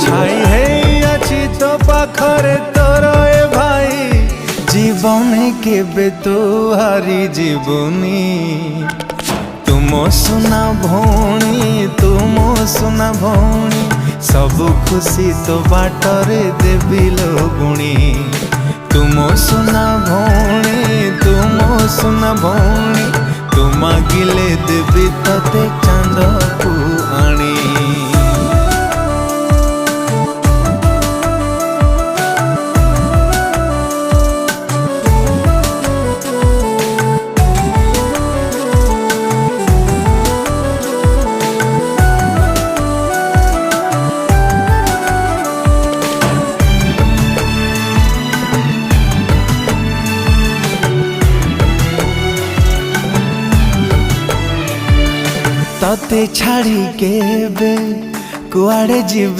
छाई है अच्छी तो पाखरे तोर ए भाई जीवन केबे तो हारी जीवनी तुम सुना भौणी तुम सुना भौणी सब खुशी तो बाटरे देवी लगुणी तुम सुना भौणी तुम सुना भौणी तू मागिले देवी तते चांद को आनी तते छाड़ी के बे कुआड़े जीव